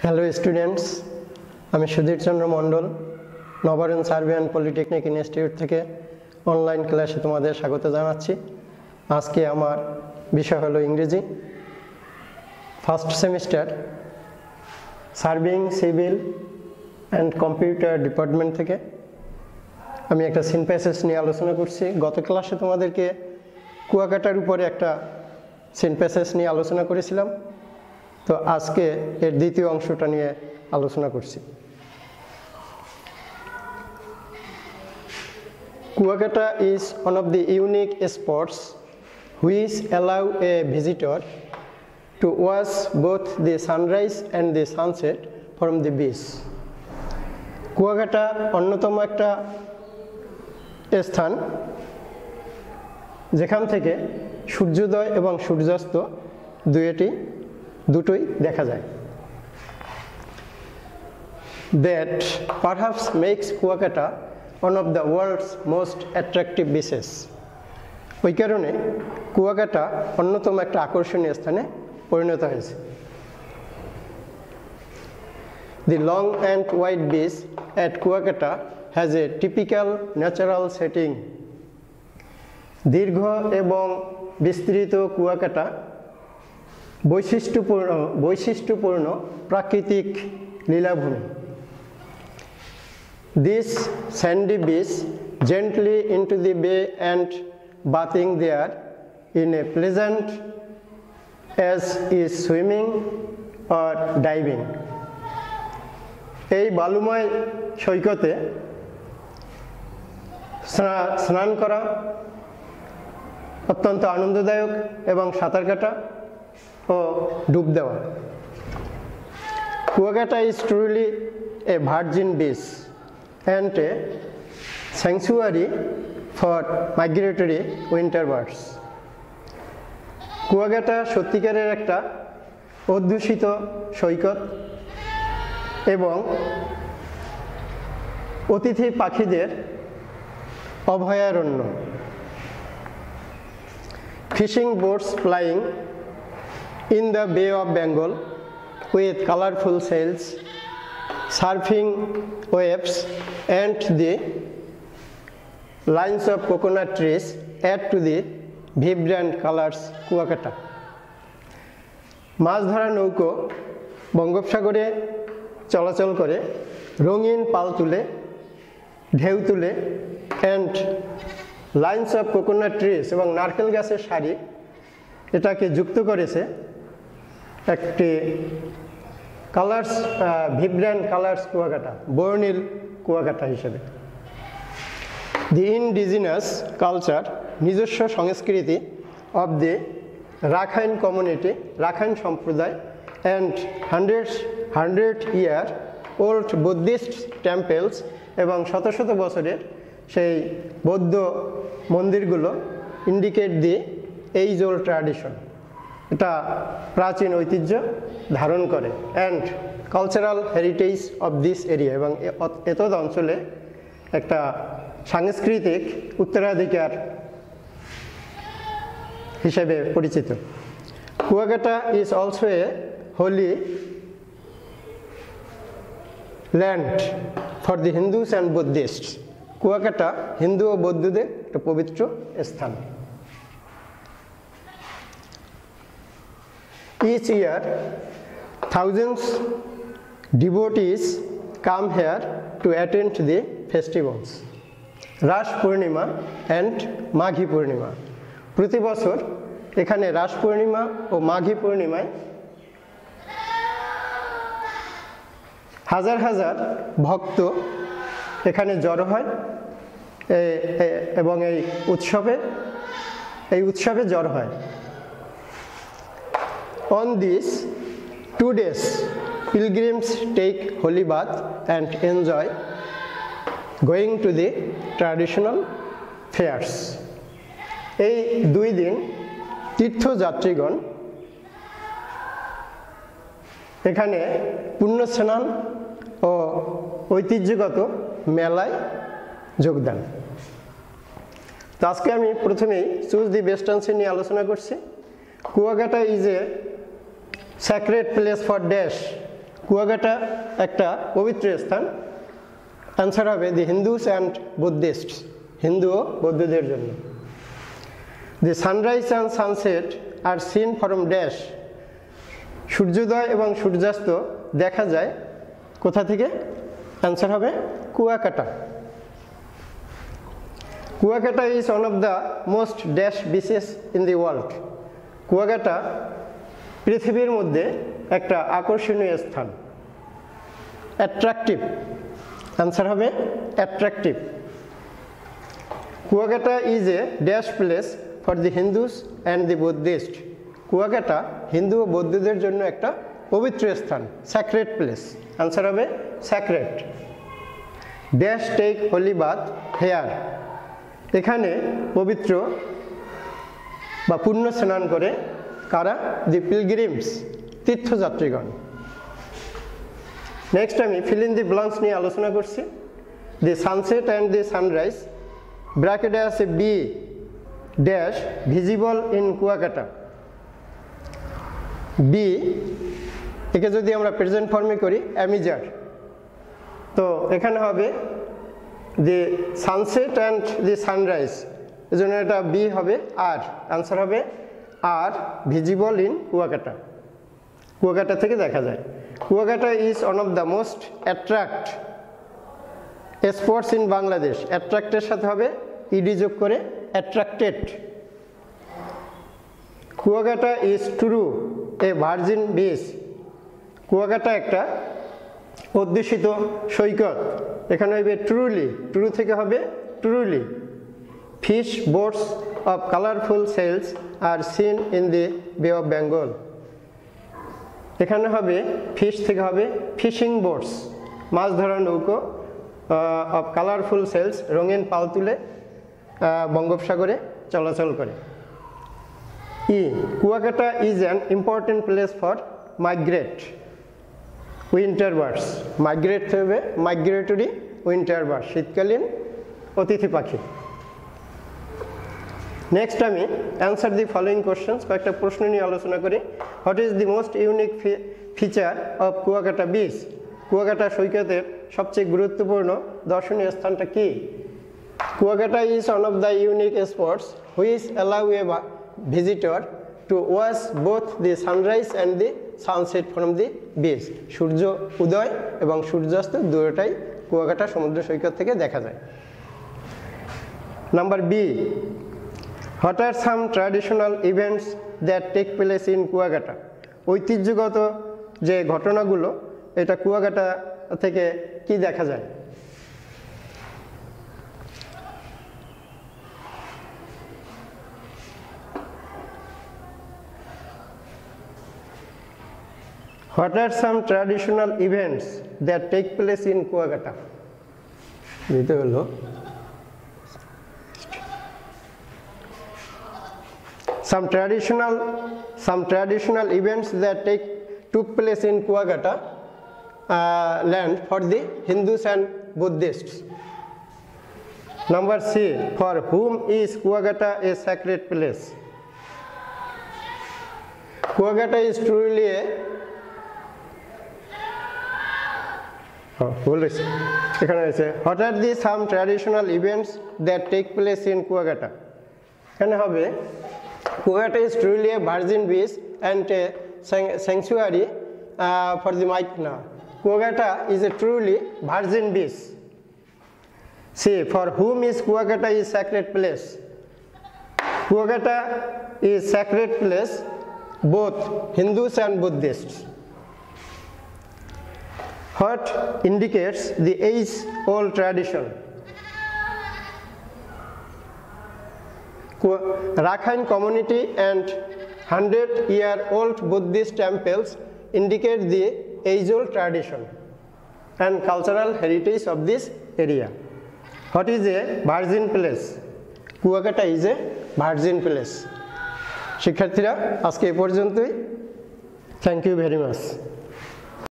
Hello students, আমি Sudhir Chandra Mondal Nabarun survey and polytechnic institute থেকে online ক্লাসে তোমাদের স্বাগত জানাচ্ছি। আজকে আমার বিষয় হলো ইংরেজি first semester serving civil and computer department থেকে আমি একটা সিনথেসিস নিয়ে আলোচনা করছি। গত ক্লাসে তোমাদেরকে কুয়াকাটার উপরে একটা সিনথেসিস নিয়ে আলোচনা করেছিলাম, তো আজকে এর দ্বিতীয় অংশটা নিয়ে আলোচনা করছি। Kuakata is one of the unique spots which allow a visitor to watch both the sunrise and the sunset from the beach. Kuakata অন্যতম একটা স্থান যেখান থেকে সূর্যোদয় এবং সূর্যাস্ত দুটোই দেখা যায়। That perhaps makes Kuakata one of the world's most attractive beaches. ওই কারণে কুয়াকাটা অন্যতম একটা আকর্ষণীয় স্থানে পরিণত হয়েছে। The long and wide beach at Kuakata has a typical natural setting. দীর্ঘ এবং বিস্তৃত কুয়াকাটা বৈশিষ্ট্যপূর্ণ প্রাকৃতিক লীলাভূমি। This sandy beach gently into the bay and bathing there in a pleasant as is swimming or diving. এই বালুময় সৈকতে স্নান করা অত্যন্ত আনন্দদায়ক এবং সাঁতার কাটা ও ডুব দেওয়া। Kuakata is truly a virgin beach and a sanctuary for migratory winter birds. Kuakata সত্যিকারের একটা অধ্যুষিত সৈকত এবং অতিথি পাখিদের অভয়ারণ্য। Fishing boats plying in the Bay of Bengal with colorful sails, surfing waves and the lines of coconut trees add to the vibrant colors Kuakata. মাছ ধরা নৌকো বঙ্গোপসাগরে চলাচল করে রঙিন পাল তুলে ঢেউ তুলে and lines of coconut trees এবং নারকেল গাছের সারি এটাকে যুক্ত করেছে একটি কালার্স ভিব্রান্ট কালার্স কুয়াকাটা, বর্ণিল কুয়াকাটা হিসেবে। দি ইনডিজিনাস কালচার নিজস্ব সংস্কৃতি of the Rakhine community, Rakhine সম্প্রদায় and hundred year old Buddhist temples এবং শত শত বছরের সেই বৌদ্ধ মন্দিরগুলো indicate the age old tradition, এটা প্রাচীন ঐতিহ্য ধারণ করে and cultural heritage of this area এবং এতদ অঞ্চলে একটা সাংস্কৃতিক উত্তরাধিকার হিসেবে পরিচিত। Kuakata is also a holy land for the Hindus and Buddhists. Kuakata হিন্দু ও বৌদ্ধদের একটা পবিত্র স্থান। Each year, thousands devotees come here to attend the festivals, Ras Purnima and মাঘী পূর্ণিমা। প্রতি বছর এখানে রাস পূর্ণিমা ও মাঘী পূর্ণিমায় হাজার হাজার ভক্ত এখানে জড়ো হয় এবং এই উৎসবে জড়ো হয়। On these 2 days, pilgrims take holy bath and enjoy going to the traditional fairs. এই 2 দিন তীর্থযাত্রীগণ এখানে পুণ্যস্নান ও ঐতিহ্যগত মেলায় যোগদান। তো আজকে আমি প্রথমেই চুজ দি বেস্ট আনসার নিয়ে আলোচনা করছি। Kuakata is a sacred place for dash Kuakata একটা পবিত্র স্থান। অ্যান্সার হবে দি হিন্দুস অ্যান্ড বুদ্ধিস্ট, হিন্দু ও বৌদ্ধদের জন্য। The sunrise and sunset are seen from dash, সূর্যোদয় এবং সূর্যাস্ত দেখা যায় কোথা থেকে? অ্যান্সার হবে Kuakata. Kuakata is one of the most dash beaches in the world, Kuakata পৃথিবীর মধ্যে একটা আকর্ষণীয় স্থান। অ্যাট্রাকটিভ, অ্যান্সার হবে attractive. Kuakata is a dash place for the Hindus and the Buddhist, Kuakata হিন্দু ও বৌদ্ধদের জন্য একটা পবিত্র স্থান, স্যাক্রেড প্লেস। অ্যান্সার হবে sacred. Dash take holy bath here, এখানে পবিত্র বা পুণ্য স্নান করে কারা? দি পিলগ্রিমস, তীর্থযাত্রীগণ। নেক্সট আমি ফিল ইন দি ব্ল্যাঙ্কস নিয়ে আলোচনা করছি। The sunset and the sunrise ব্র্যাকেটে আছে be dash visible in Kuakata. Be একে যদি আমরা প্রেজেন্ট ফর্মে করি অ্যামিজার, তো এখানে হবে the sunset and the sunrise, এই জন্য এটা বি হবে আর। অ্যান্সার হবে are visible in Kuakata, Kuakata থেকে দেখা যায়। Kuakata is one of the most attract spots in Bangladesh, অ্যাট্রাক্টের সাথে হবে ইডি যোগ করে attracted. Kuakata is true a virgin beach, Kuakata একটা অধ্যুষিত সৈকত, এখানে হবে ট্রুলি, ট্রু থেকে হবে truly. Fish boats of colourful sails are seen in the bay of Bengal, এখানে হবে ফিশ থেকে হবে ফিশিং বোটস, মাছ ধরার নৌকো, অফ কালারফুল সেলস রঙিন পাল তুলে বঙ্গোপসাগরে চলাচল করে। E Kuakata is an important place for migrate winter birds, migrate হবে মাইগ্রেটরি উইন্টার বার্ড, শীতকালীন অতিথি পাখি। নেক্সট আমি অ্যান্সার দি ফলোয়িং কোশ্চেন্স, কয়েকটা প্রশ্ন নিয়ে আলোচনা করি। What is the most unique feature of Kuakata beach, Kuakata সৈকতের সবচেয়ে গুরুত্বপূর্ণ দর্শনীয় স্থানটা কি? Kuakata is one of the unique spots which allow a visitor to watch both the sunrise and the sunset from the beach, সূর্য উদয় এবং সূর্যাস্ত দুটোটাই কুয়াকাটা সমুদ্র সৈকত থেকে দেখা যায়। Number B, what are some traditional events that take place in Kuakata, ঐতিহ্যগত যে ঘটনাগুলো এটা কুয়াকাটা থেকে কি দেখা যায়? What are some traditional events that take place in Kuwagata? দিতে হলো some traditional events that took place in Kuwagata land for the Hindus and Buddhists. Number C, for whom is Kuwagata a sacred place? Kuwagata is truly a এখানে আছে what are the some traditional events that take place in Kuakata, এখানে হবে Kuakata is truly a virgin beach and a sanctuary for the মাইকনা, Kuakata is a truly virgin beach. See, for whom is Kuakata is sacred place, Kuakata is sacred place both Hindus and Buddhists. What indicates the age-old tradition? Rakhine community and 100-year-old Buddhist temples indicate the age-old tradition and cultural heritage of this area. What is a virgin place? Kuwagata is a virgin place. শিক্ষার্থীরা আজকে এই পর্যন্তই। Thank you very much.